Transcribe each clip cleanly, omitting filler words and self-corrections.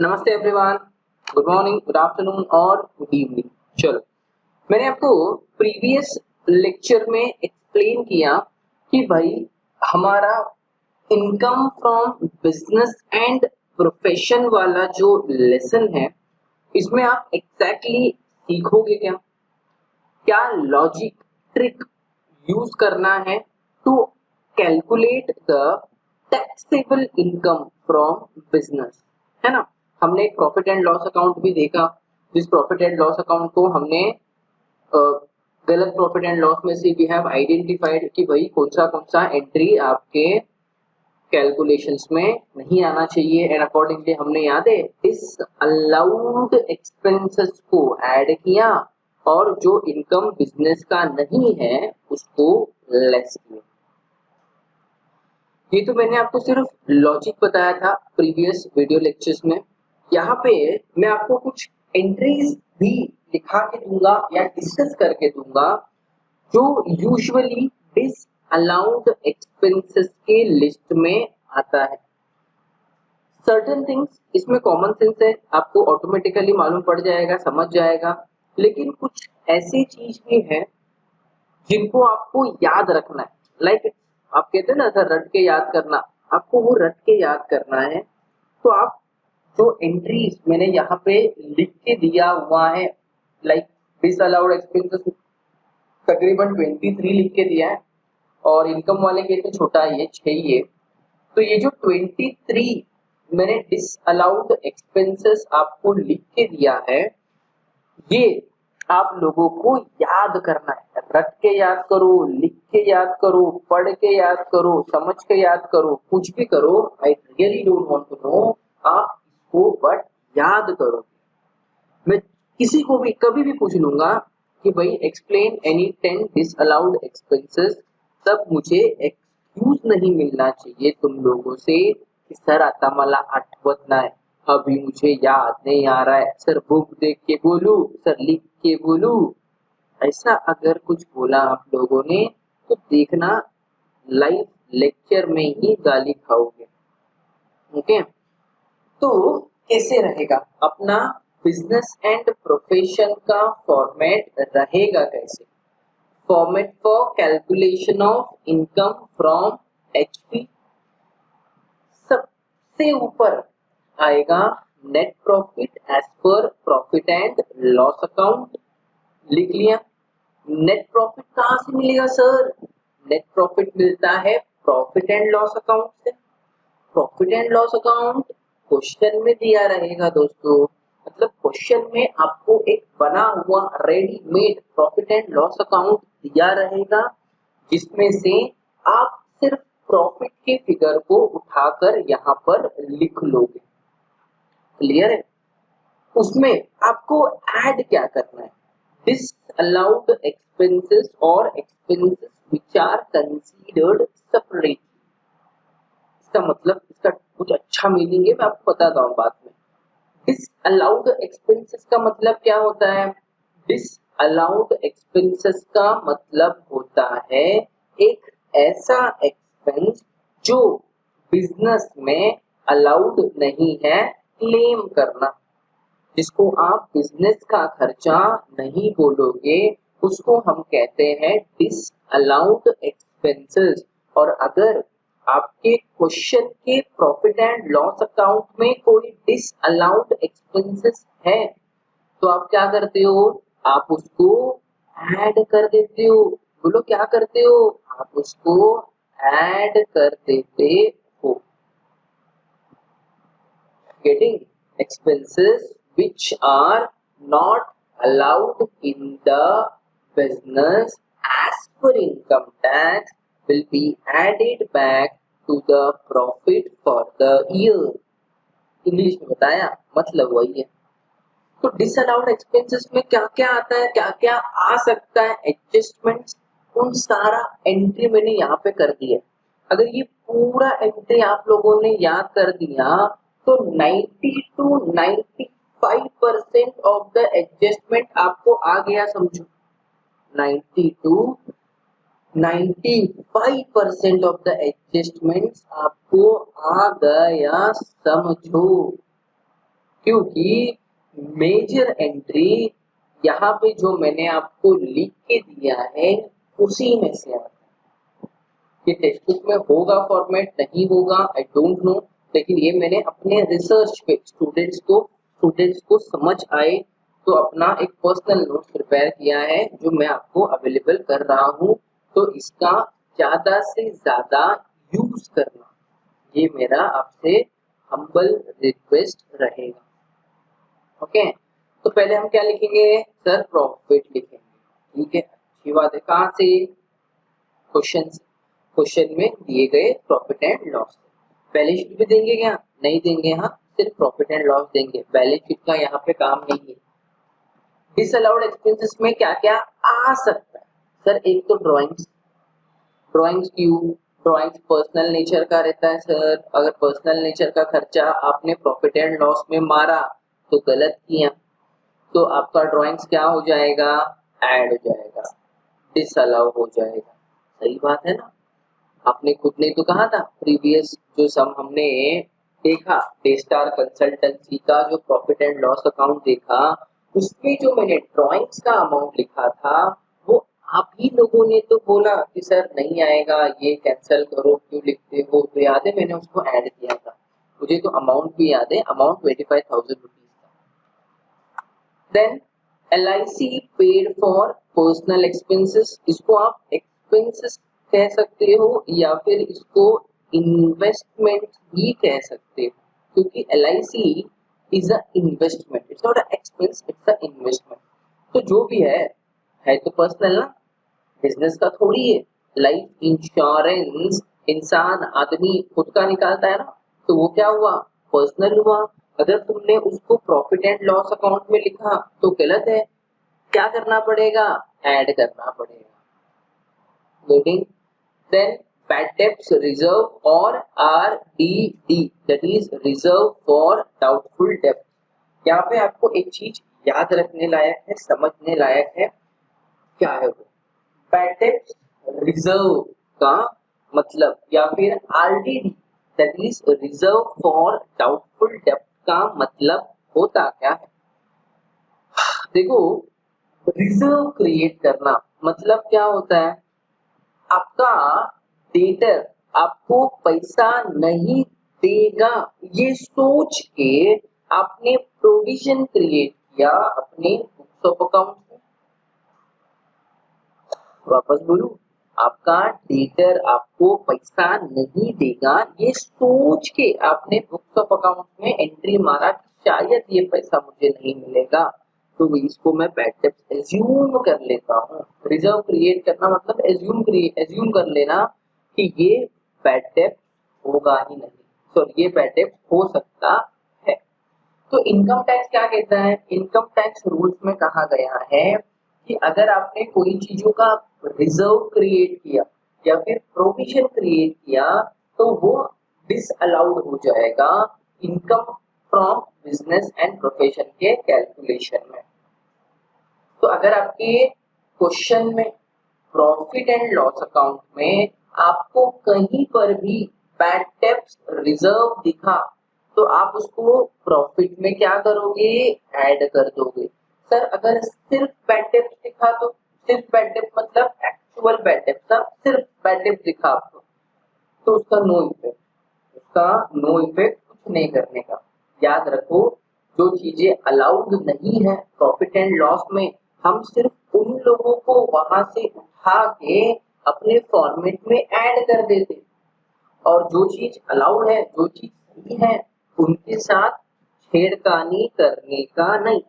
नमस्ते everyone, good morning, good afternoon और good evening. चलो, मैंने आपको प्रीवियस लेक्चर में एक्सप्लेन किया कि भाई हमारा income from business and profession वाला जो लेसन है, इसमें आप एग्जैक्टली सीखोगे क्या क्या लॉजिक ट्रिक यूज करना है to calculate the taxable income from business, है ना। हमने एक प्रॉफिट एंड लॉस अकाउंट भी देखा, जिस प्रॉफिट एंड लॉस अकाउंट को हमने गलत प्रॉफिट एंड लॉस में से वी हैव आइडेंटिफाइड कि भाई कौन सा एंट्री आपके कैलकुलेशंस में नहीं आना चाहिए, एंड अकॉर्डिंगली हमने याद है इस अलाउड एक्सपेंसेस को ऐड किया और जो इनकम बिजनेस का नहीं है उसको लेस किया। ये तो मैंने आपको सिर्फ लॉजिक बताया था प्रीवियस वीडियो लेक्चर्स में। यहाँ पे मैं आपको कुछ एंट्रीज भी दिखा के दूंगा या डिस्कस करके दूंगा जो यूजुअली डिसअलाउड एक्सपेंसेस के लिस्ट में आता है। सर्टेन थिंग्स इसमें कॉमन सेंस है, आपको ऑटोमेटिकली मालूम पड़ जाएगा, समझ जाएगा, लेकिन कुछ ऐसी चीज भी है जिनको आपको याद रखना है। लाइक आप कहते हैं ना सर रट के याद करना, आपको वो रट के याद करना है। तो आप जो एंट्रीज मैंने यहाँ पे लिख के दिया हुआ है, लाइक डिसअलाउड एक्सपेंसेस तकरीबन 23 लिख के दिया है और इनकम वाले केस में छोटा है ये 6 ही है। तो ये जो 23 मैंने डिसअलाउड एक्सपेंसेस आपको लिख के दिया है, ये आप लोगों को याद करना है। रट के याद करो, लिख के याद करो, पढ़ के याद करो, समझ के याद करो, कुछ भी करो, I really don't want to know, आप इसको बट याद करो। मैं किसी को भी कभी भी पूछ लूंगा कि भाई एक्सप्लेन एनी 10 डिसअलाउड एक्सपेंसेस, तब मुझे एक्सक्यूज नहीं मिलना चाहिए तुम लोगों से कि सर आता मला आठवत नाही, अभी मुझे याद नहीं आ रहा है, सर बुक देख के बोलू, सर लिख के बोलू। ऐसा अगर कुछ बोला आप लोगों ने तो देखना लाइव लेक्चर में ही गाली खाओगे। ओके, तो कैसे रहेगा अपना बिजनेस एंड प्रोफेशन का फॉर्मेट रहेगा कैसे? Format for calculation of income from HP, सबसे ऊपर आएगा net profit as per profit and loss account, लिख लिया। नेट प्रॉफिट कहाँ से मिलेगा सर? नेट प्रॉफिट मिलता है प्रॉफिट एंड लॉस अकाउंट से। Profit and loss account question में दिया रहेगा दोस्तों, मतलब क्वेश्चन में आपको एक बना हुआ readymade profit and loss account दिया रहेगा, जिसमें से आप सिर्फ प्रॉफिट के फिगर को उठाकर यहाँ पर लिख लोगे। क्लियर है? उसमें आपको ऐड क्या करना है? डिसअलाउड एक्सपेंसेस और expenses which are considered separately. इसका मतलब, इसका कुछ अच्छा मीनिंग है, मैं आपको बताता हूँ बाद में। डिसअलाउड एक्सपेंसेस का मतलब क्या होता है? डिसअलाउड एक्सपेंसेस का मतलब होता है एक ऐसा एक्सपेंस जो बिजनेस में अलाउड नहीं है क्लेम करना, जिसको आप बिजनेस का खर्चा नहीं बोलोगे, उसको हम कहते हैं डिसअलाउड एक्सपेंसेस। और अगर आपके क्वेश्चन के प्रॉफिट एंड लॉस अकाउंट में कोई डिसअलाउड एक्सपेंसेस है तो आप क्या करते हो? आप उसको ऐड कर देते हो। बोलो क्या करते हो? आप उसको ऐड कर देते हो। Getting? expenses which are not allowed in the business as per income tax will be added back to the profit for the year। English में बताया, मतलब वही है। तो डिसअलाउड एक्सपेंसेस में क्या क्या आता है, क्या क्या आ सकता है, एडजस्टमेंट्स, उन सारा एंट्री मैंने यहाँ पे कर दिया। अगर ये पूरा एंट्री आप लोगों ने याद कर दिया तो 90 to 95% ऑफ द एडजस्टमेंट आपको आ गया, समझो। 90 to 95% ऑफ द एडजस्टमेंट्स आपको आ गया, समझो। क्योंकि मेजर एंट्री यहाँ पे जो मैंने आपको लिख के दिया है उसी में से आता है। ये टेक्स्ट बुक में होगा फॉर्मेट नहीं होगा आई डोंट नो, लेकिन ये मैंने अपने रिसर्च पे स्टूडेंट्स को समझ आए तो अपना एक पर्सनल नोट प्रिपेयर किया है जो मैं आपको अवेलेबल कर रहा हूँ। तो इसका ज्यादा से ज्यादा यूज करना ये मेरा आपसे हम्बल रिक्वेस्ट रहेगा। ओके, तो पहले हम क्या लिखेंगे सर, प्रॉफिट लिखेंगे। ठीक है, अच्छी बात है। कहाँ से? क्वेश्चन में दिए गए profit and loss. Balance sheet भी देंगे क्या? नहीं देंगे, हाँ सिर्फ प्रॉफिट एंड लॉस देंगे, बैलेंस शीट का यहाँ पे काम नहीं है। डिसअलाउड एक्सपेंसेस में क्या क्या आ सकता है सर? एक तो ड्राइंग्स क्यों? ड्राइंग्स पर्सनल नेचर का रहता है सर। अगर पर्सनल नेचर का खर्चा आपने प्रॉफिट एंड लॉस में मारा तो गलत किया, तो आपका ड्राइंग्स क्या हो जाएगा? ऐड हो जाएगा, डिसअलाउ हो जाएगा। सही बात है ना? आपने खुद ने तो कहा था प्रीवियस जो सम हमने देखा डेस्टार कंसल्टेंसी का जो प्रॉफिट एंड लॉस अकाउंट देखा, उसमें जो मैंने ड्राइंग्स का अमाउंट लिखा था वो आप ही लोगों ने तो बोला कि सर नहीं आएगा, ये कैंसिल करो, क्यों लिखते हो? तो याद है मैंने उसको ऐड किया था, मुझे तो अमाउंट भी याद है, अमाउंट 25,000 रुपीज था। Then LIC paid for personal expenses, इसको आप एक्सपेंसेस कह सकते हो या फिर इसको इन्वेस्टमेंट भी कह सकते हो, क्योंकि LIC is a investment, it's not a expense, it's a investment. तो जो भी है तो पर्सनल ना, बिजनेस का थोड़ी है। लाइफ इंश्योरेंस इंसान आदमी खुद का निकालता है ना, तो वो क्या हुआ? पर्सनल हुआ। अगर तुमने उसको प्रॉफिट एंड लॉस अकाउंट में लिखा तो गलत है, क्या करना पड़ेगा? ऐड करना पड़ेगा। Getting? Then bad debts reserve or RDD, that is reserve for doubtful debt। यहाँ पे आपको एक चीज याद रखने लायक है, समझने लायक है, क्या है वो? बैड डेब्ट रिजर्व का मतलब या फिर RDD that is reserve for doubtful डेब्ट का मतलब होता क्या है? देखो, रिजर्व क्रिएट करना मतलब क्या होता है? आपका डेटर आपको पैसा नहीं देगा ये सोच के आपने प्रोविजन क्रिएट किया अपने बुक्स ऑफ अकाउंट में। वापस बोलूं, आपका डेटर आपको पैसा नहीं देगा ये सोच के आपने बुक्स ऑफ अकाउंट में एंट्री मारा कि शायद ये पैसा मुझे नहीं मिलेगा, तो इसको मैं बैड डेब्ट एज्यूम कर लेता हूँ। रिजर्व क्रिएट करना मतलब एज्यूम कर लेना कि ये बैड डेब्ट होगा ही नहीं, सॉरी ये बैड डेब्ट हो सकता है। तो इनकम टैक्स क्या कहता है? इनकम टैक्स रूल्स में कहा गया है कि अगर आपने कोई चीजों का रिजर्व क्रिएट किया या फिर प्रोविजन क्रिएट किया तो वो डिसअलाउड हो जाएगा income from business and profession के कैलकुलेशन में। तो अगर आपके क्वेश्चन में प्रॉफिट एंड लॉस अकाउंट में आपको कहीं पर भी बैड डेब्ट्स रिजर्व दिखा तो आप उसको प्रॉफिट में क्या करोगे? ऐड कर दोगे। सर अगर सिर्फ बैड डेब्ट्स दिखा तो? सिर्फ बैड डेब्ट मतलब एक्चुअल बैड डेब्ट था, सिर्फ बैड डेब्ट दिखा आपको तो उसका नो इफेक्ट, कुछ नहीं करने का। याद रखो, जो चीजें अलाउड नहीं है प्रॉफिट एंड लॉस में, हम सिर्फ उन लोगों को वहां से उठा के अपने फॉर्मेट में ऐड कर देते, और जो चीज अलाउड है, जो चीज सही है, उनके साथ छेड़खानी करने का नहीं।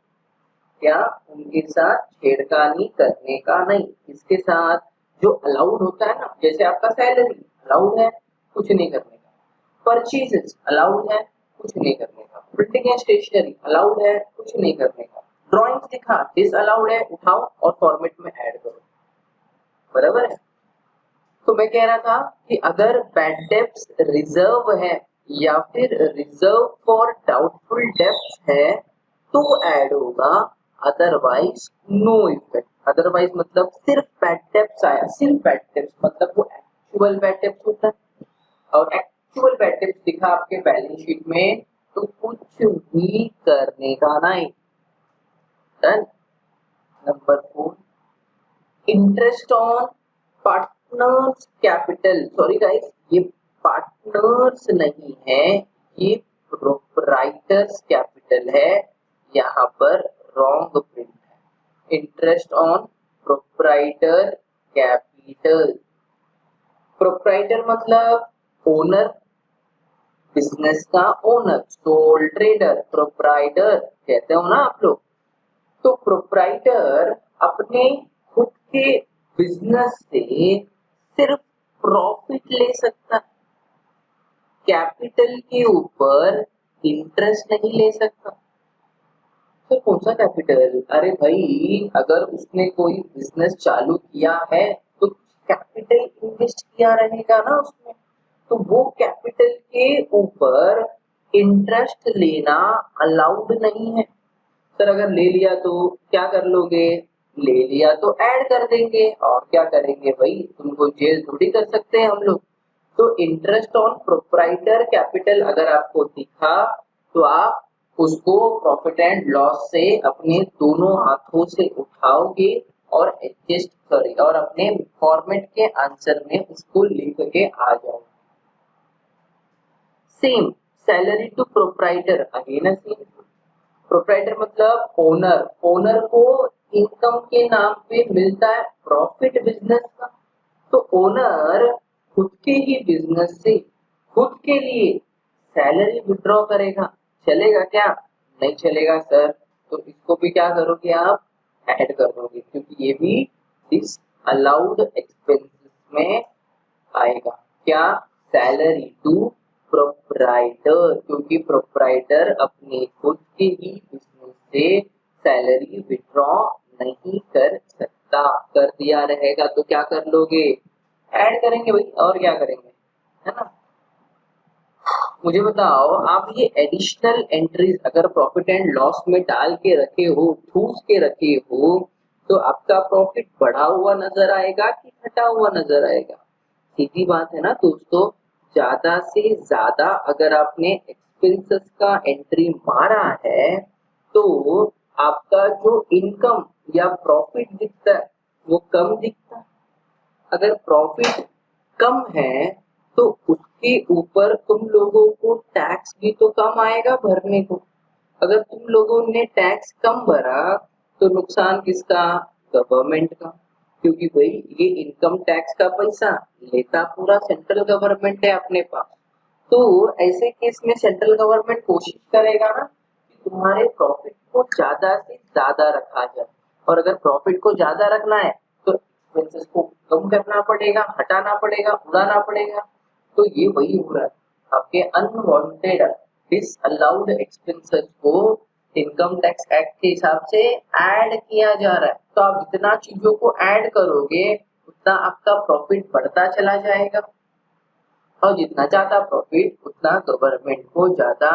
क्या? उनके साथ छेड़खानी करने का नहीं। इसके साथ जो अलाउड होता है ना, जैसे आपका सैलरी अलाउड है, कुछ नहीं करने का। परचेजेस अलाउड है, कुछ नहीं करने का। प्रिंटिंग एंड स्टेशनरी अलाउड है, कुछ नहीं करने का। ड्राइंग्स दिखा डिस अलाउड है, उठाओ और फॉर्मेट में ऐड करो। बराबर है? तो मैं कह रहा था कि अगर बैड डेब्ट्स रिजर्व है या फिर रिजर्व फॉर डाउटफुल डेब्ट्स है तो ऐड होगा, अदरवाइज नो इफेक्ट। अदरवाइज मतलब सिर्फ बैड डेब्ट्स आया, सिर्फ बैड डेब्ट्स मतलब वो एक्चुअल बैड डेब्ट्स होता है, और एक्चुअल बैड डेब्ट्स दिखा आपके बैलेंस शीट में तो कुछ भी करने का नहीं। Done. Number 4, interest on partners capital. Sorry guys, ये पार्टनर्स नहीं है, ये प्रोप्राइटर्स कैपिटल है। यहाँ पर रॉन्ग प्रिंट है। Interest on proprietor capital. Proprietor मतलब ओनर, बिजनेस का ओनर, सोल ट्रेडर, प्रोप्राइटर कहते हो ना आप लोग। तो प्रोप्राइटर अपने खुद के बिजनेस से सिर्फ प्रॉफिट ले सकता, कैपिटल के ऊपर इंटरेस्ट नहीं ले सकता। तो कौन सा कैपिटल? अरे भाई, अगर उसने कोई बिजनेस चालू किया है तो कैपिटल इन्वेस्ट किया रहेगा ना उसमें, तो वो कैपिटल के ऊपर इंटरेस्ट लेना अलाउड नहीं है। सर अगर ले लिया तो क्या कर लोगे? ले लिया तो ऐड कर देंगे, और क्या करेंगे भाई, तुमको जेल थोड़ी कर सकते हैं हम लोग। तो इंटरेस्ट ऑन प्रोप्राइटर कैपिटल अगर आपको दिखा तो आप उसको प्रॉफिट एंड लॉस से अपने दोनों हाथों से उठाओगे और एडजस्ट करें और अपने फॉर्मेट के आंसर में उसको लिख के आ जाओ। Same salary to proprietor, again same. Proprietor मतलब ओनर, ओनर को इनकम के नाम पे मिलता है प्रॉफिट बिजनेस का। तो ओनर खुद के ही बिजनेस से खुद के लिए सैलरी विड्रॉ करेगा, चलेगा क्या? नहीं चलेगा सर। तो इसको भी क्या करोगे आप? ऐड कर दोगे, क्योंकि ये भी दिस अलाउड एक्सपेंसेस में आएगा। क्या? सैलरी टू प्रोप्राइटर, क्योंकि प्रोप्राइटर अपने खुद के ही बिजनेस से सैलरी विड्रॉ नहीं कर सकता। कर दिया रहेगा तो क्या कर लोगे? ऐड करेंगे भाई, और क्या करेंगे, है ना। मुझे बताओ, आप ये एडिशनल एंट्रीज अगर प्रॉफिट एंड लॉस में डाल के रखे हो, ठूस के रखे हो, तो आपका प्रॉफिट बढ़ा हुआ नजर आएगा कि घटा हुआ नजर आएगा? सीधी बात है ना दोस्तों। ज्यादा से ज्यादा अगर आपने एक्सपेंसेस का एंट्री मारा है तो आपका जो इनकम या प्रॉफिट दिखता है वो कम दिखता है। अगर प्रॉफिट कम है तो उसके ऊपर तुम लोगों को टैक्स भी तो कम आएगा भरने को। अगर तुम लोगों ने टैक्स कम भरा तो नुकसान किसका? गवर्नमेंट का, क्योंकि भाई ये इनकम टैक्स का पैसा लेता पूरा सेंट्रल गवर्नमेंट है अपने पास। तो ऐसे केस में सेंट्रल गवर्नमेंट कोशिश करेगा ना कि तुम्हारे प्रॉफिट को ज्यादा से ज्यादा रखा जाए, और अगर प्रॉफिट को ज्यादा रखना है तो एक्सपेंसेस को कम करना पड़ेगा, हटाना पड़ेगा, उड़ाना पड़ेगा। तो ये वही हो रहा है, आपके अनवांटेड डिसअलाउड एक्सपेंसेस को इनकम टैक्स एक्ट के हिसाब से ऐड किया जा रहा है। तो आप जितना चीजों को ऐड करोगे उतना आपका प्रॉफिट बढ़ता चला जाएगा, और जितना ज्यादा प्रॉफिट उतना गवर्नमेंट को ज्यादा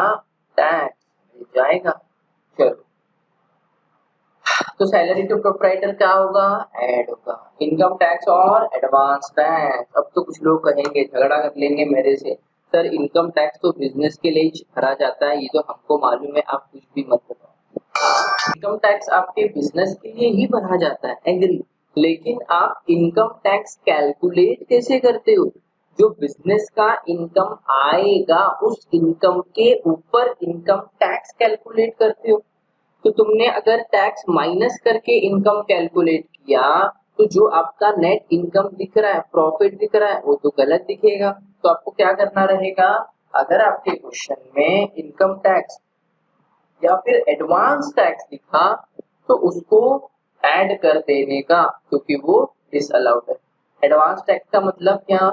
टैक्स मिल जाएगा। चलो, तो सैलरी टू प्रोप्राइटर क्या होगा? ऐड होगा। इनकम टैक्स और एडवांस टैक्स। अब तो कुछ लोग कहेंगे, झगड़ा कर लेंगे मेरे से, सर इनकम टैक्स तो बिजनेस के लिए ही भरा जाता है, ये तो हमको मालूम है, आप कुछ भी मत बताओ। इनकम टैक्स आपके बिजनेस के लिए ही भरा जाता है, एग्री, लेकिन आप इनकम टैक्स कैलकुलेट कैसे करते हो? जो बिजनेस का इनकम आएगा उस इनकम के ऊपर इनकम टैक्स कैलकुलेट करते हो। तो तुमने अगर टैक्स माइनस करके इनकम कैलकुलेट किया तो जो आपका नेट इनकम दिख रहा है, प्रॉफिट दिख रहा है, वो तो गलत दिखेगा। तो आपको क्या करना रहेगा? अगर आपके क्वेश्चन में इनकम टैक्स या फिर एडवांस टैक्स दिखा तो उसको ऐड कर देने का, क्योंकि वो डिसअलाउड है। एडवांस टैक्स का मतलब क्या?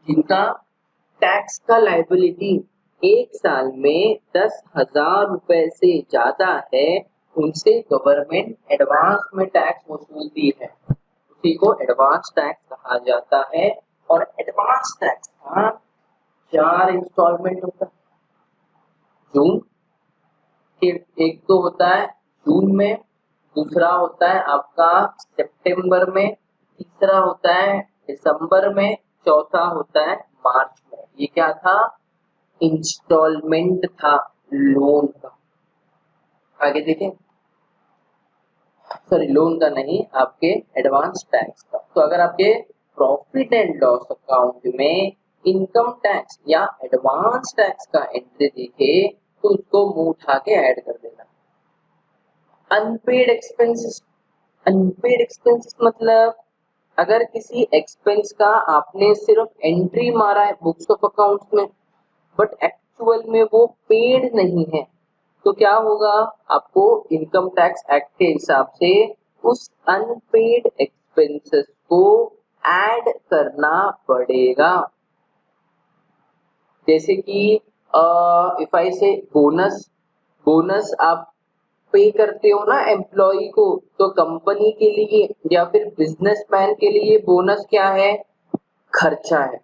जिनका टैक्स का लायबिलिटी एक साल में 10,000 रुपए से ज्यादा है उनसे गवर्नमेंट एडवांस में टैक्स वसूलती है, उसी को एडवांस टैक्स कहा जाता है। और एडवांस टैक्स का 4 इंस्टॉलमेंट होता है। जून के एक तो होता है जून में, दूसरा होता है आपका सितंबर में, तीसरा होता है दिसंबर में, चौथा होता है मार्च में। ये क्या था? इंस्टॉलमेंट था लोन का। आगे देखें, सॉरी लोन का नहीं, आपके एडवांस टैक्स का। तो अगर आपके प्रॉफिट एंड लॉस अकाउंट में इनकम टैक्स या एडवांस टैक्स का एंट्री दिखे तो उसको मुंह उठा के ऐड कर देना। अनपेड एक्सपेंसेस, अनपेड एक्सपेंसेस मतलब अगर किसी एक्सपेंस का आपने सिर्फ एंट्री मारा है बुक्स ऑफ अकाउंट्स में बट एक्चुअल में वो पेड नहीं है, तो क्या होगा, आपको इनकम टैक्स एक्ट के हिसाब से उस अनपेड एक्सपेंसेस को ऐड करना पड़ेगा। जैसे कि इफ आई से बोनस, बोनस आप पे करते हो ना एम्प्लॉय को, तो कंपनी के लिए या फिर बिजनेसमैन के लिए बोनस क्या है, खर्चा है।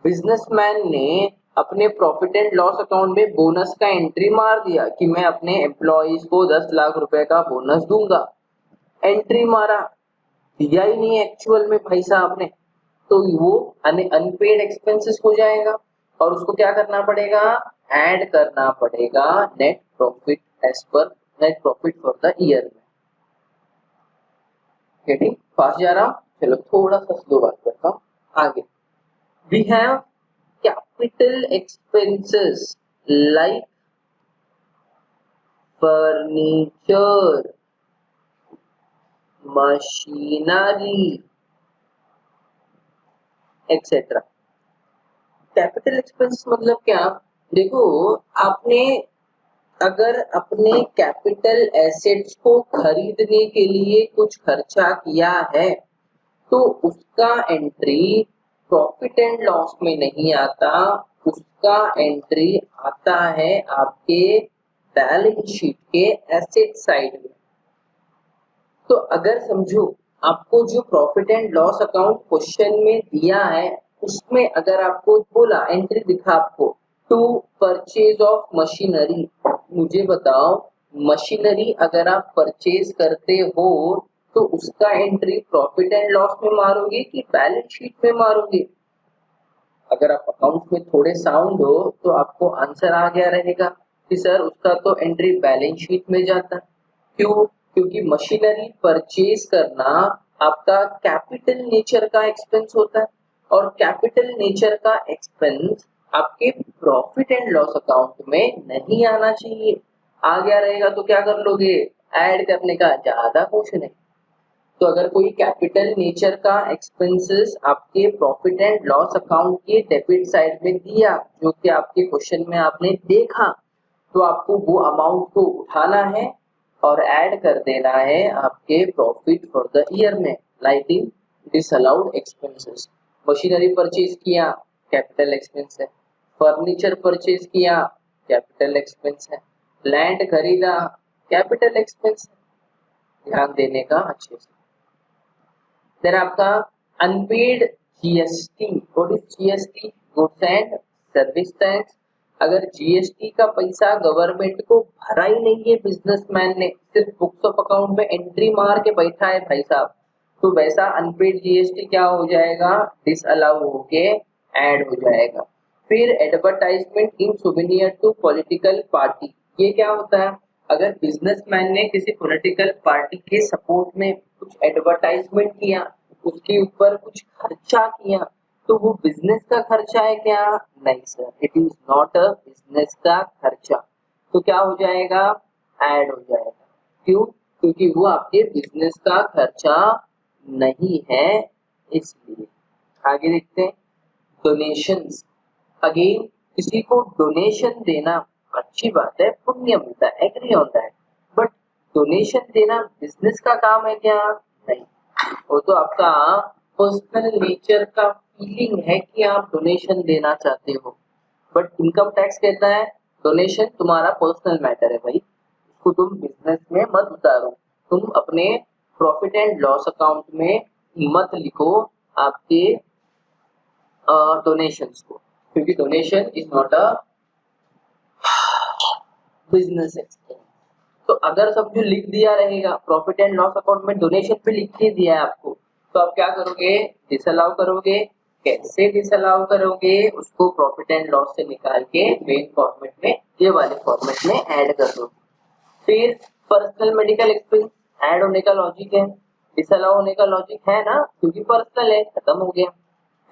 बिजनेसमैन ने अपने प्रॉफिट एंड लॉस अकाउंट में बोनस का एंट्री मार दिया कि मैं अपने एम्प्लॉयज को 10 लाख रुपए का बोनस दूंगा, एंट्री मारा, दिया ही नहीं एक्चुअल में भाई साहब ने, तो वो अनपेड एक्सपेंसेस हो जाएगा और उसको क्या करना पड़ेगा, ऐड करना पड़ेगा net profit as per net profit for the year में। गेटिंग फास्ट जा रहा हूँ, चलो थोड़ा सा स्लो बात करता हूँ। आगे we have capital expenses like furniture, machinery etcetera. Capital expense मतलब क्या, देखो आपने अगर अपने कैपिटल एसेट्स को खरीदने के लिए कुछ खर्चा किया है तो उसका एंट्री प्रॉफिट एंड लॉस में नहीं आता, उसका एंट्री आता है आपके बैलेंस शीट के एसेट साइड में। तो अगर समझो आपको जो profit and loss account question में दिया है उसमें अगर आपको बोला एंट्री दिखा आपको टू परचेज ऑफ मशीनरी, मुझे बताओ मशीनरी अगर आप परचेज करते हो तो उसका एंट्री प्रॉफिट एंड लॉस में मारोगे कि बैलेंस शीट में मारोगे। अगर आप अकाउंट में थोड़े साउंड हो तो आपको आंसर आ गया रहेगा कि सर उसका तो एंट्री बैलेंस शीट में जाता है। क्यों, क्योंकि मशीनरी परचेज करना आपका कैपिटल नेचर का एक्सपेंस होता है और कैपिटल नेचर का एक्सपेंस आपके प्रॉफिट एंड लॉस अकाउंट में नहीं आना चाहिए। आ गया रहेगा तो क्या कर लोगे, ऐड करने का, ज्यादा कुछ नहीं। तो अगर कोई कैपिटल नेचर का एक्सपेंसेस आपके प्रॉफिट एंड लॉस अकाउंट के डेबिट साइड में दिया जो कि आपके क्वेश्चन में आपने देखा, तो आपको वो अमाउंट को उठाना है और ऐड कर देना है आपके प्रॉफिट फॉर द ईयर में। Lighting disallowed expenses, machinery purchase किया कैपिटल एक्सपेंस है, फर्नीचर परचेज किया कैपिटल एक्सपेंस है, लैंड खरीदा कैपिटल एक्सपेंस है, ध्यान देने का अच्छे से। देन आपका unpaid GST, what is GST, goods and service tax. अगर जीएसटी का पैसा गवर्नमेंट को भरा ही नहीं है बिजनेसमैन ने, सिर्फ बुक्स ऑफ अकाउंट में एंट्री मार के बैठा है भाई साहब, तो वैसा अनपेड जीएसटी क्या हो जाएगा, डिसअलाउ होके ऐड हो जाएगा। फिर advertisement in souvenir to political party, ये क्या होता है, अगर बिजनेसमैन ने किसी पॉलिटिकल पार्टी के सपोर्ट में कुछ एडवर्टाइजमेंट किया, उसके ऊपर कुछ खर्चा किया, तो वो बिजनेस का खर्चा है क्या, नहीं sir, it is not a business का खर्चा। तो क्या हो जाएगा, ऐड हो जाएगा। क्यों, क्योंकि वो आपके बिजनेस का खर्चा नहीं है, इसलिए। आगे देखते हैं, डोनेशंस। अगेन किसी को डोनेशन देना अच्छी बात है, पुण्य मिलता है, एग्री होता है, बट डोनेशन देना बिजनेस का काम है क्या, नहीं। वो तो आपका पर्सनल नेचर का फीलिंग है कि आप डोनेशन देना चाहते हो, बट इनकम टैक्स कहता है डोनेशन तुम्हारा पर्सनल मैटर है भाई, उसको तुम बिजनेस में मत उतारो, तुम अपने प्रॉफिट एंड लॉस अकाउंट में मत लिखो आपके डोनेशंस को, क्योंकि donation is not a business expense. तो अगर सब जो लिख दिया रहेगा प्रॉफिट एंड लॉस अकाउंट में डोनेशन पे लिख के दिया है आपको, तो आप क्या करोगे, डिसअलाउ करोगे कैसे डिसअलाउ करोगे, उसको प्रॉफिट एंड लॉस से निकाल के मेन फॉर्मेट में, ये वाले फॉर्मेट में ऐड कर दो। फिर पर्सनल मेडिकल एक्सपेंस ऐड होने का लॉजिक है, डिसअलाउ होने का लॉजिक है ना, क्योंकि पर्सनल है, खत्म हो गया।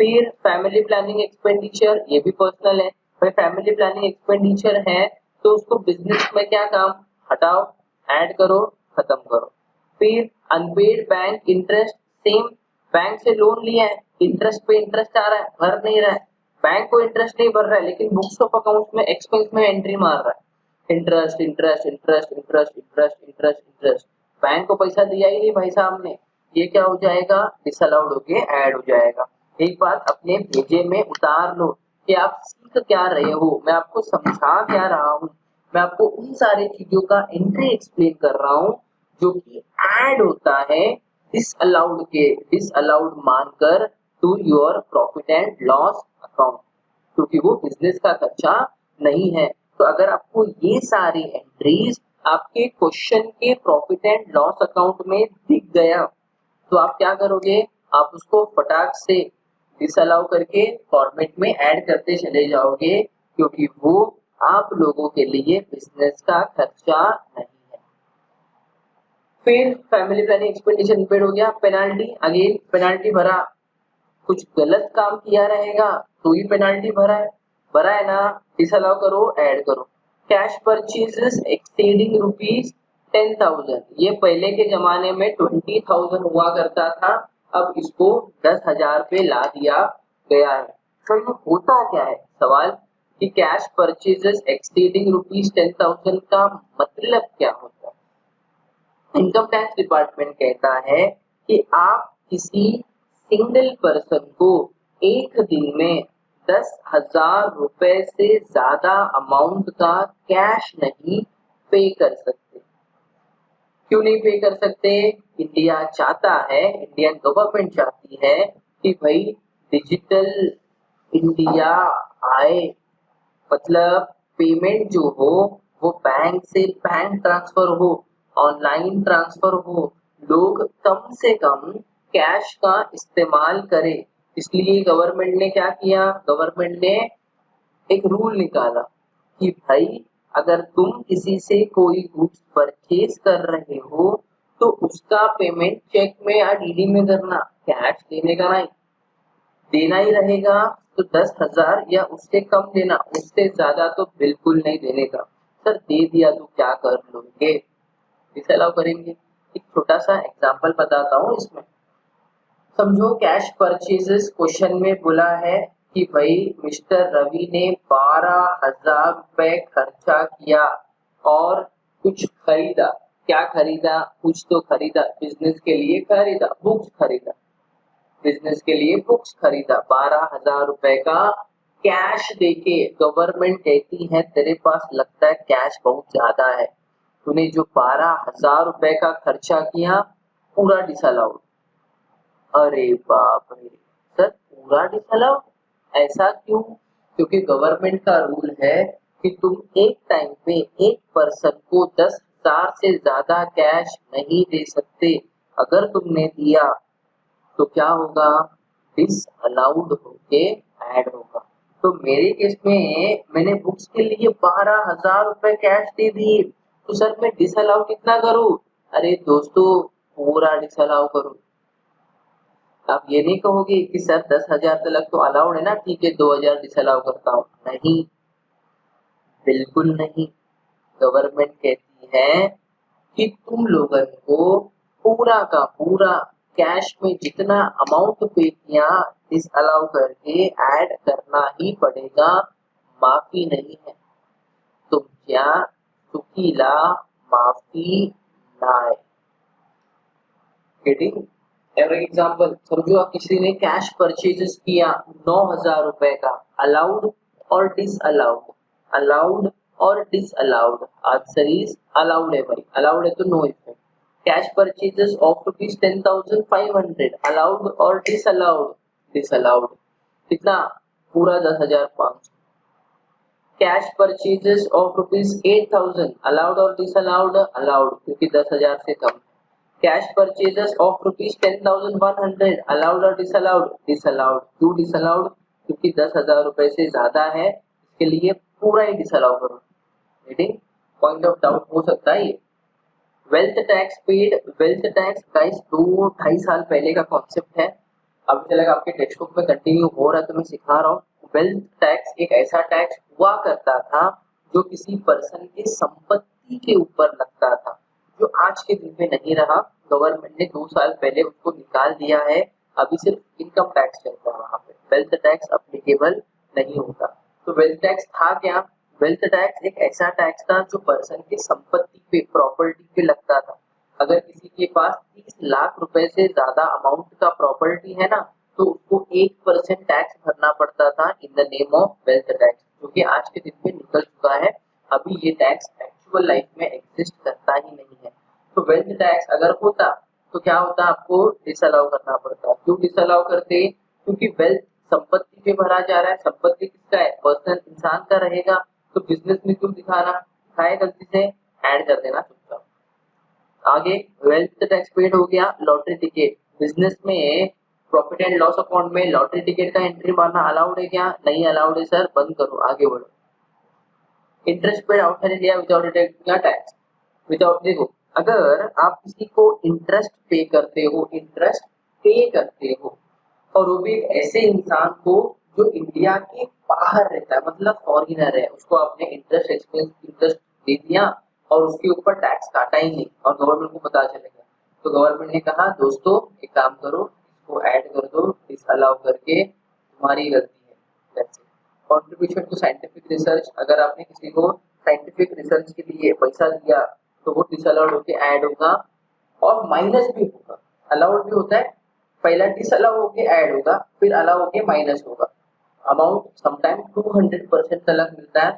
फिर फैमिली प्लानिंग एक्सपेंडिचर, ये भी पर्सनल है। भाई फैमिली प्लानिंग एक्सपेंडिचर है तो उसको बिजनेस में क्या काम, हटाओ, ऐड करो, खत्म करो। फिर unpaid bank interest, same, bank से लोन लिया है, इंटरेस्ट पे इंटरेस्ट आ रहा है, भर नहीं रहा है, बैंक को इंटरेस्ट नहीं भर रहा है, लेकिन बुक्स ऑफ अकाउंट में एक्सपेंस में एंट्री मार रहा है, interest interest interest interest interest interest interest, bank को पैसा दिया ही नहीं भाई साहब ने, ये क्या हो जाएगा, डिसअलाउड होके ऐड हो जाएगा। एक बात अपने भेजे में उतार लो कि आप सीख क्या रहे हो, मैं आपको समझा क्या रहा हूँ, मैं आपको उन सारी चीजों का एंट्री एक्सप्लेन कर रहा हूँ जो कि ऐड होता है डिसअलाउड मानकर to your profit and loss account, क्योंकि वो बिजनेस का खर्चा नहीं है। तो अगर आपको ये सारी एंट्रीज आपके क्वेश्चन के प्रॉफिट एंड लॉस अकाउंट में दिख गया तो आप क्या करोगे, आप उसको फटाक से डिसअलाउ करके फॉर्मेट में ऐड करते चले जाओगे, क्योंकि वो आप लोगों के लिए बिजनेस का खर्चा नहीं है। फिर फैमिली प्लानिंग एक्सपेंडिचर पेड हो गया। पेनाल्टी, अगेन पेनाल्टी भरा, कुछ गलत काम किया रहेगा तो ही पेनाल्टी भरा है ना, डिसअलाउ करो, ऐड करो। कैश परचेजेस एक्सीडिंग रुपीज 10,000, ये पहले के जमाने में 20,000 हुआ करता था, अब इसको 10,000 पे ला दिया गया है। तो ये होता क्या है सवाल, कि कैश परचेजेस एक्सीडिंग रुपीज 10,000 का मतलब क्या होता है। इनकम टैक्स डिपार्टमेंट कहता है कि आप किसी सिंगल पर्सन को एक दिन में 10,000 रुपए से ज्यादा अमाउंट का कैश नहीं पे कर सकते। क्यों नहीं पे कर सकते, इंडिया चाहता है, इंडियन गवर्नमेंट चाहती है कि भाई डिजिटल इंडिया आए, मतलब पेमेंट जो हो वो बैंक से बैंक ट्रांसफर हो, ऑनलाइन ट्रांसफर हो, लोग कम से कम कैश का इस्तेमाल करें। इसलिए गवर्नमेंट ने क्या किया, गवर्नमेंट ने एक रूल निकाला कि भाई अगर तुम किसी से कोई गुड्स परचेज कर रहे हो तो उसका पेमेंट चेक में या डीडी में करना, कैश देने का नहीं। देना ही रहेगा तो 10,000 या उससे कम देना, उससे ज्यादा तो बिल्कुल नहीं देने का। सर दे दिया तो क्या कर लोगे, डिसअलाउ करेंगे। एक छोटा सा एग्जांपल बताता हूँ इसमें, समझो कैश परचेजेस क्वेश्चन में बोला है कि भाई मिस्टर रवि ने 12,000 रुपए खर्चा किया और कुछ खरीदा। क्या खरीदा, कुछ तो खरीदा, बिजनेस के लिए खरीदा, बुक्स खरीदा, बिजनेस के लिए बुक्स खरीदा 12,000 रुपए का कैश देके। गवर्नमेंट कहती है तेरे पास लगता है कैश बहुत ज्यादा है, तूने जो 12,000 रुपए का खर्चा किया पूरा डिसअलाउड। अरे बाप रे सर, पूरा डिसअलाउड, ऐसा क्यों, क्योंकि गवर्नमेंट का रूल है कि तुम एक टाइम पे एक पर्सन को 10,000 से ज्यादा कैश नहीं दे सकते। अगर तुमने दिया तो क्या होगा, डिसअलाउड होके ऐड होगा। तो मेरे केस में मैंने बुक्स के लिए 12,000 रुपए कैश दे दिए, तो सर मैं डिसअलाउ कितना करूं, अरे दोस्तों पूरा डिसअलाउ करूं। आप ये नहीं कहोगे कि सर 10,000 तक तो अलाउड है ना, ठीक है 2,000 डिसअलाउ करता हूँ, नहीं, बिल्कुल नहीं। गवर्नमेंट कहती है कि तुम लोगों को पूरा का पूरा कैश में जितना अमाउंट पे किया डिसअलाउ करके ऐड करना ही पड़ेगा, माफी नहीं है। तुम क्या सुकीला माफी नाय। गेटिंग, फॉर एग्जाम्पल समझो आप किसी ने कैश परचेजेस किया 9,000 रुपए का, अलाउड और डिसअलाउड, अलाउड और डिसअलाउड, आंसर इज अलाउड है भाई, अलाउड है तो no effect. Cash purchases of rupees 10,500, allowed और डिसअलाउड, डिसअलाउड कितना, पूरा 10,500। Cash purchases of rupees 8,000, allowed और डिसअलाउड, अलाउड क्योंकि 10,000 से कम। कैश परचेजेस ऑफ ₹10,100 अलाउड और डिसअलाउड? डिसअलाउड। क्यों डिसअलाउड? क्योंकि 10,000 रुपए से ज्यादा है, इसके लिए पूरा ही डिसअलाउ करो। रीडिंग पॉइंट ऑफ डाउट हो सकता है ये। Wealth tax paid, wealth tax guys 2-2.5 साल पहले का कॉन्सेप्ट है, अभी तक आपके टेक्स्ट बुक में कंटिन्यू हो रहा है तो मैं सिखा रहा हूँ। वेल्थ टैक्स एक ऐसा टैक्स हुआ करता था जो किसी पर्सन की संपत्ति के ऊपर लगता था, जो आज के दिन में नहीं रहा। गवर्नमेंट ने 2 साल पहले उसको निकाल दिया है, अभी सिर्फ इनकम टैक्स चलता है वहां पे, वेल्थ टैक्स अप्लीकेबल नहीं होता। तो वेल्थ टैक्स था क्या? वेल्थ टैक्स एक ऐसा टैक्स था जो पर्सन की संपत्ति पे, प्रॉपर्टी पे लगता था। अगर किसी के पास 30 लाख रुपए से ज्यादा अमाउंट का प्रॉपर्टी है ना, तो उसको 1% टैक्स भरना पड़ता था in the name of wealth tax, जो कि आज के दिन में निकल चुका है। अभी ये टैक्स एक्चुअल लाइफ में एग्जिस्ट करता ही नहीं है। तो वेल्थ टैक्स अगर होता तो क्या होता, आपको डिसअलाउ करना पड़ता। क्यों डिसअलाउ करते? क्योंकि वेल्थ संपत्ति पे भरा जा रहा है, संपत्ति किसका है? पर्सनल इंसान का रहेगा, तो बिजनेस में क्यों दिखाना? दिखाए गलती से, ऐड कर देना चुपचाप। आगे वेल्थ टैक्स पेड हो गया। लॉटरी टिकट, बिजनेस में प्रॉफिट एंड लॉस अकाउंट में लॉटरी टिकट का एंट्री मारना अलाउड है क्या? नहीं अलाउड है सर, बंद करो, आगे बढ़ो। Interest paid outside India without deducting tax, without, देखो अगर आप किसी को इंटरेस्ट पे करते हो, इंटरेस्ट पे करते हो, और वो भी एक ऐसे इंसान को जो इंडिया के बाहर रहता है, मतलब फॉरिनर है, उसको आपने इंटरेस्ट एक्सपेंस इंटरेस्ट दे दिया और उसके ऊपर टैक्स काटा ही नहीं और गवर्नमेंट को पता चलेगा, तो गवर्नमेंट ने कहा दोस्तों एक काम करो, इसको ऐड कर दो, डिसअलाउ करके, तुम्हारी गलती है। कंट्रीब्यूशन टू साइंटिफिक रिसर्च, अगर आपने किसी को साइंटिफिक रिसर्च के लिए पैसा दिया तो वो डिसअलाउड होके ऐड होगा, और माइनस भी होगा। अलाउड भी होता है, पहला डिसअलाउ होके ऐड होगा, फिर अलाउ होके माइनस होगा। अमाउंट समटाइम 200% तक मिलता है।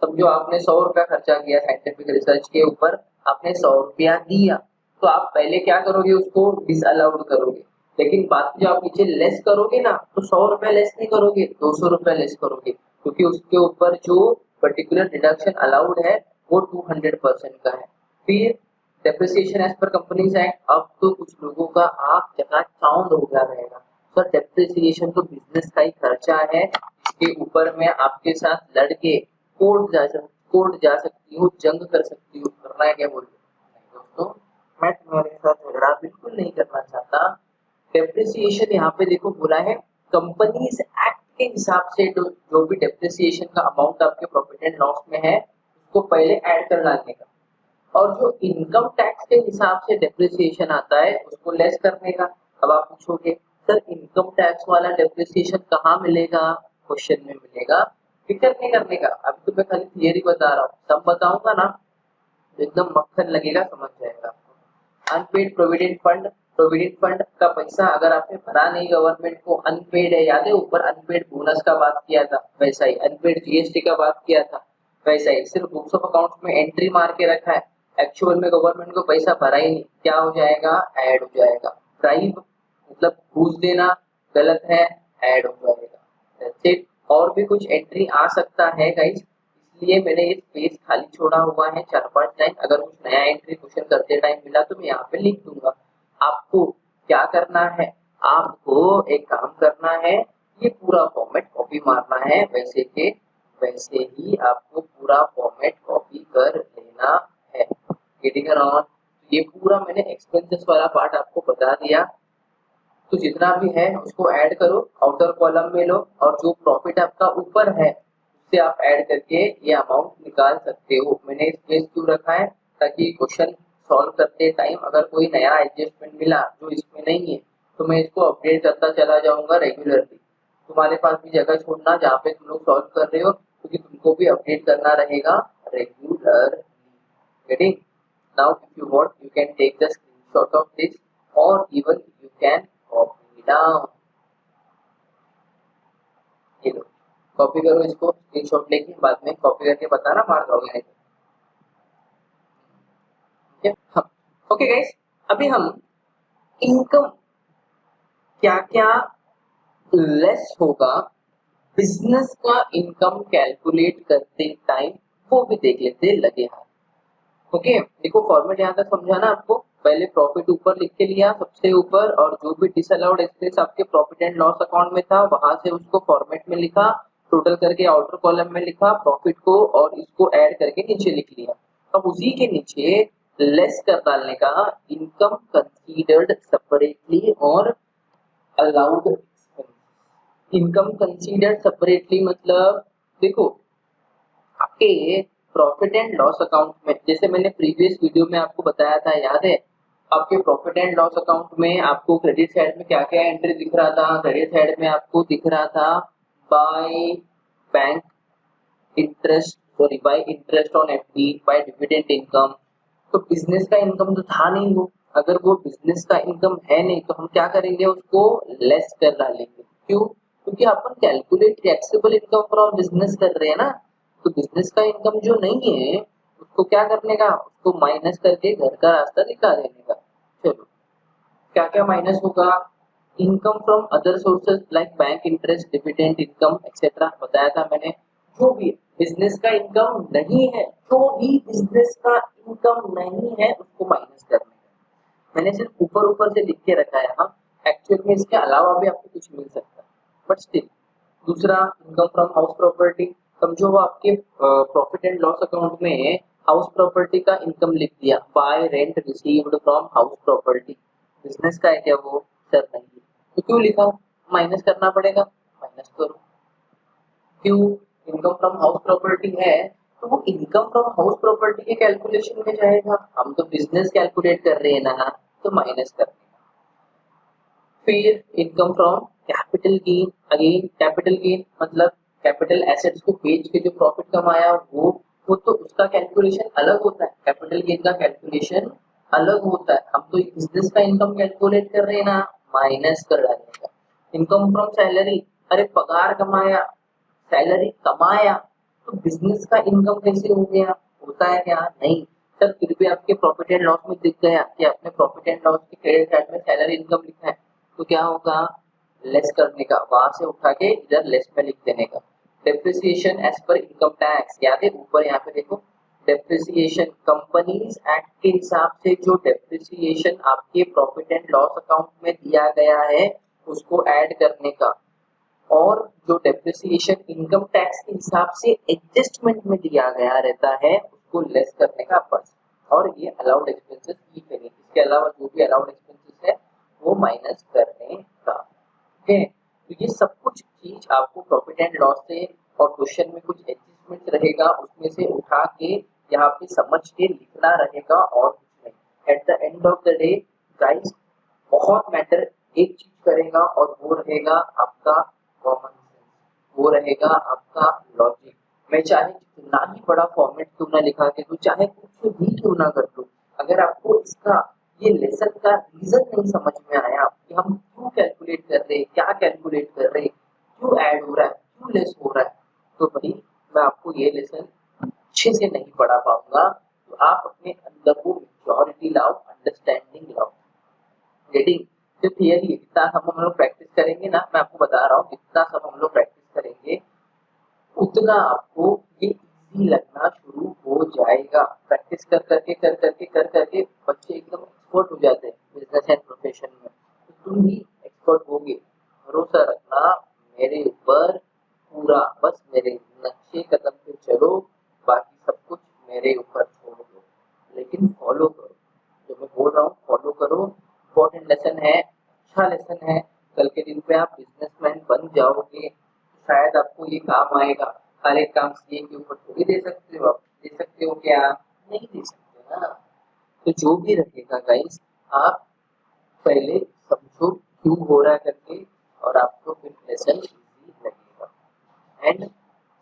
समझो आपने 100 रुपया खर्चा किया साइंटिफिक रिसर्च के ऊपर, आपने 100 रुपया दिया, तो आप पहले क्या करोगे, उसको डिसअलाउड करोगे, लेकिन बाद में जो आप नीचे लेस करोगे ना, तो 100 रुपया लेस नहीं करोगे, 200 रुपया लेस करोगे, क्योंकि उसके ऊपर जो पर्टिकुलर डिडक्शन अलाउड है वो 200% का है। फिर depreciation as per companies act, अब तो कुछ लोगों का आंख चकाचौंध हो गया रहेगा। सर डेप्रिसिएशन तो बिजनेस का ही खर्चा है, इसके ऊपर मैं आपके साथ लड़के कोर्ट जा सकती हूँ, जंग कर सकती हूँ, करना है क्या बोलिए? नहीं दोस्तों, मैं तुम्हारे साथ झगड़ा बिल्कुल नहीं करना चाहता। डेप्रिसिएशन यहाँ पे देखो बोला है, कंपनीज एक्ट के हिसाब से जो भी डेप्रिसिएशन का अमाउंट आपके प्रॉफिट एंड लॉस में है, उसको पहले ऐड कर डालने का, और जो इनकम टैक्स के हिसाब से डेप्रिसिएशन आता है उसको लेस करने का। अब आप पूछोगे सर इनकम टैक्स वाला डेप्रिसिएशन कहाँ मिलेगा? क्वेश्चन में मिलेगा, फिक्र नहीं करने का, अभी तो मैं खाली थियरी बता रहा हूँ, सब बताऊंगा ना तो एकदम मक्खन लगेगा, समझ जाएगा आपको। Unpaid provident fund, provident fund का पैसा अगर आपने भरा नहीं गवर्नमेंट को, अनपेड है, याद है ऊपर अनपेड बोनस का बात किया था, वैसा ही अनपेड जीएसटी का बात किया था, वैसा ही सिर्फ बुक्स ऑफ अकाउंट्स में एंट्री मार के रखा है, एक्चुअल में गवर्नमेंट को पैसा भरा ही नहीं, क्या हो जाएगा? ऐड हो जाएगा। ब्राइब मतलब घूस देना गलत है, ऐड हो जाएगा। That's it। और भी कुछ एंट्री आ सकता है गाइस, इसलिए मैंने ये स्पेस खाली छोड़ा हुआ है 4-5 लाइन, अगर कुछ नया एंट्री क्वेश्चन करते टाइम मिला तो मैं यहाँ पे लिख दूंगा। आपको क्या करना है, आपको एक काम करना है, ये पूरा फॉर्मेट कॉपी मारना है, वैसे के वैसे ही आपको पूरा फॉर्मेट कॉपी कर लेना है। गेटिंग अराउंड, ये पूरा मैंने एक्सपेंसेस वाला पार्ट आपको बता दिया, तो जितना भी है उसको ऐड करो, आउटर कॉलम में लो, और जो प्रॉफिट आपका ऊपर है उससे आप ऐड करके ये अमाउंट निकाल सकते हो। मैंने स्पेस क्यों रखा है, ताकि क्वेश्चन सॉल्व करते टाइम अगर कोई नया एडजस्टमेंट मिला जो इसमें नहीं है तो मैं इसको अपडेट करता चला जाऊंगा रेगुलरली। तुम्हारे पास भी जगह छोड़ना जहाँ पे तुम लोग सॉल्व कर रहे हो, क्योंकि तुमको भी अपडेट करना रहेगा regularly. Getting? Now if you want you can take the screenshot of this, or even you can copy down। ये लो, कॉपी करो इसको, स्क्रीनशॉट लेके बाद में कॉपी करके बताना, मार दोगे नहीं तो। ठीक है, हाँ ओके गाइस, अभी हम इनकम क्या क्या लेस होगा बिजनेस का इनकम कैलकुलेट करते टाइम, वो भी देख लेते लगे हाथ। ओके देखो फॉर्मेट यहाँ तक समझा ना आपको, पहले प्रॉफिट ऊपर लिख के लिया सबसे ऊपर, और जो भी डिसअलाउड एक्सपेंस आपके प्रॉफिट एंड लॉस अकाउंट में था वहां से उसको फॉर्मेट में लिखा, टोटल करके आउटर कॉलम में लिखा प्रॉफिट को, और इसको ऐड करके नीचे लिख लिया। अब उसी के नीचे लेस कर डालने का, इनकम कंसीडर्ड सेपरेटली और allowed expense. Income considered separately मतलब देखो, आपके प्रॉफिट एंड लॉस अकाउंट में, जैसे मैंने प्रीवियस वीडियो में आपको बताया था, याद है? आपके प्रॉफिट एंड लॉस अकाउंट में आपको क्रेडिट साइड में क्या क्या एंट्री दिख रहा था? क्रेडिट साइड में आपको दिख रहा था by bank interest, sorry by interest on FD, by dividend income. तो बिजनेस का इनकम तो था नहीं वो। अगर वो बिजनेस का इनकम है नहीं तो हम क्या करेंगे, उसको लेस कर डालेंगे। क्यों? क्योंकि अपन calculate taxable income from business कर रहे हैं ना। तो बिजनेस का इनकम जो नहीं है उसको क्या करने का, उसको माइनस करके घर का रास्ता दिखा देने का। चलो, क्या क्या माइनस होगा? Income from other sources like bank interest, dividend income etcetera, बताया था मैंने। जो भी बिजनेस का इनकम नहीं है, जो भी बिजनेस का इनकम नहीं है उसको माइनस करने का। मैंने सिर्फ ऊपर ऊपर से लिख के रखा है यहाँ, एक्चुअल में इसके अलावा भी आपको कुछ मिल सकता है, बट स्टिल। दूसरा, इनकम फ्रॉम हाउस प्रॉपर्टी। समझो वो आपके प्रॉफिट एंड लॉस अकाउंट में हाउस प्रॉपर्टी का इनकम लिख दिया, bye rent received from house property. Business का है क्या वो? सर नहीं है। तो क्यों लिखा? माइनस करना पड़ेगा, माइनस करो। क्यों? इनकम फ्रॉम हाउस प्रॉपर्टी है तो वो इनकम फ्रॉम हाउस प्रॉपर्टी के कैलकुलेशन में जाएगा। हम तो बिजनेस कैलकुलेट कर रहे हैं ना, तो माइनस कर। फिर income from capital gain. Again capital gain मतलब कैपिटल एसेट्स को बेच के जो प्रॉफिट कमाया वो तो उसका कैलकुलेशन अलग होता है, कैपिटल गेन का कैलकुलेशन अलग होता है। हम तो बिजनेस का इनकम कैलकुलेट कर रहे हैं ना, माइनस कर डालने का। इनकम फ्रॉम सैलरी, अरे पगार कमाया, सैलरी कमाया, तो बिजनेस का इनकम कैसे हो गया? होता है क्या? नहीं। सर फिर भी आपके प्रॉफिट एंड लॉस में दिख गया कि आपने प्रॉफिट एंड लॉस के क्रेडिट साइड में सैलरी इनकम लिखा है, तो क्या होगा? लेस करने का, वहां से उठा के इधर लेस में लिख देने का। Depreciation as per income tax, याद है? ऊपर यहाँ पे देखो, डेप्रिसिएशन कंपनीज एक्ट के हिसाब से जो डेप्रिसिएशन आपके प्रॉफिट एंड लॉस अकाउंट में दिया गया है उसको ऐड करने का, और जो डेप्रिसिएशन इनकम टैक्स के हिसाब से एडजस्टमेंट में दिया गया रहता है उसको लेस करने का बस। और ये अलाउड एक्सपेंसेस की करेंगे, इसके अलावा जो भी अलाउड एक्सपेंसेस है वो माइनस करने का। ठीक है, तो ये सब कुछ चीज आपको प्रॉफिट एंड लॉस से, और क्वेश्चन में कुछ एडजस्टमेंट रहेगा उसमें से उठा के यहाँ पे समझ के लिखना रहेगा, और कुछ नहीं। At the end of the day guys, बहुत मैटर एक चीज करेगा और वो रहेगा आपका कॉमन सेंस, वो रहेगा आपका लॉजिक। मैं चाहे कितना ही बड़ा फॉर्मेट क्यों ना लिखा के दूं, चाहे कुछ भी क्यों ना कर दूं, अगर आपको इसका ये लेसन का रीजन नहीं समझ में आया कि हम क्यों कैलकुलेट कर रहे हैं, क्या कैलकुलेट कर रहे हैं, क्यों ऐड हो रहा है, क्यों लेस हो रहा है, तो भाई मैं आपको ये लेसन अच्छे से नहीं पढ़ा पाऊंगा। तो आप अपने अंदर को मेच्योरिटी लाओ, अंडरस्टैंडिंग लाओ। रीडिंग जो थियरी है, जितना सब हम लोग प्रैक्टिस करेंगे ना, मैं आपको बता रहा हूँ, जितना सब हम लोग प्रैक्टिस करेंगे उतना आपको ये इजी लगना शुरू हो जाएगा। प्रैक्टिस कर करके बच्चे एकदम एक्सपर्ट हो जाते हैं बिजनेस एंड प्रोफेशन में, तो तुम भी एक्सपर्ट होगे। भरोसा रखना मेरे ऊपर पूरा, बस मेरे नक्शे कदम पे चलो, बाकी सब कुछ मेरे ऊपर छोड़ दो, लेकिन फॉलो करो। जो मैं बोल रहा हूँ फॉलो करो, इम्पोर्टेंट लेसन है, अच्छा लेसन है। कल के दिन पे आप बिजनेसमैन बन जाओगे, शायद आपको ये काम आएगा। हर एक काम सीए के ऊपर थोड़ी दे सकते हो, आप दे सकते हो क्या? नहीं दे सकते ना। तो जो भी रहेगा गाइस, आप पहले समझो क्यों हो रहा है करके, और आपको फिर लेसन इजी लगेगा। And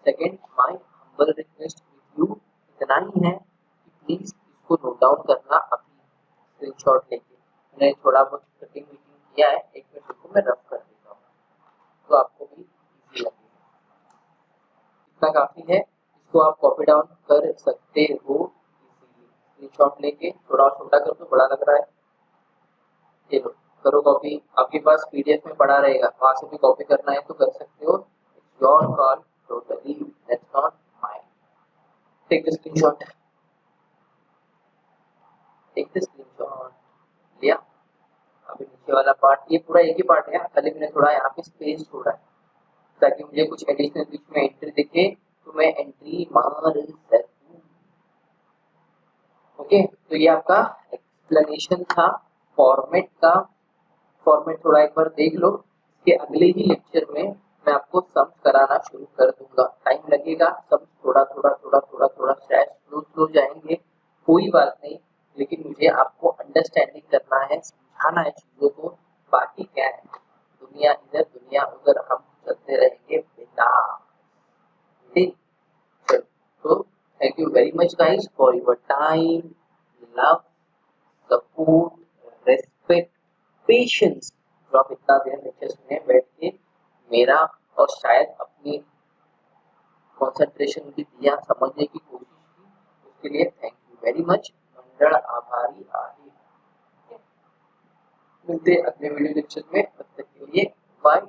second, my humble request with you इतना ही है कि प्लीज इसको नोट डाउन करना अभी, स्क्रीनशॉट लेके। मैंने थोड़ा बहुत कटिंग विटिंग किया है, एक मिनट को मैं रफ कर देता हूँ तो आपको भी इजी लगेगा। इतना काफी है, इसको आप कॉपी डाउन कर सकते हो इजीली। स्क्रीनशॉट लेके थोड़ा और छोटा कर दो, बड़ा लग रहा है, ये लो करो कॉपी। आपके पास पीडीएफ में पड़ा रहेगा, वहां से भी कॉपी करना है तो कर सकते हो, it's your call totally, that's not mine. Take the screenshot, take the screenshot. ये वाला पार्ट, ये पूरा एक ही पार्ट है, खाली मैंने थोड़ा यहाँ पे स्पेस छोड़ा है ताकि मुझे कुछ एडिशनल बीच में एंट्री दिखे तो मैं एंट्री मार सकूं। ओके, तो ये आपका एक्सप्लेनेशन था फॉर्मेट का। फॉर्मेट थोड़ा एक बार देख लो, इसके अगले ही लेक्चर में मैं आपको सम्स कराना शुरू कर दूंगा। टाइम लगेगा, सम्स थोड़ा थोड़ा थोड़ा थोड़ा थोड़ा शायद स्लो स्लो जाएंगे, कोई बात नहीं, लेकिन मुझे आपको अंडरस्टैंडिंग करना है, समझाना है चीजों को। बाकी क्या है, दुनिया इधर दुनिया उधर, हम चलते रहेंगे बिना। ठीक, चलो, तो thank you very much guys for your time, love, support, respect, patience, जो आप इतना देर लेक्चर्स में बैठ के मेरा और शायद अपनी कंसंट्रेशन भी दिया, समझने की कोशिश की, उसके लिए थैंक यू वेरी मच। मंगल आभारी आहे। मिलते अगले वीडियो लेक्चर में, तब तक के लिए बाय।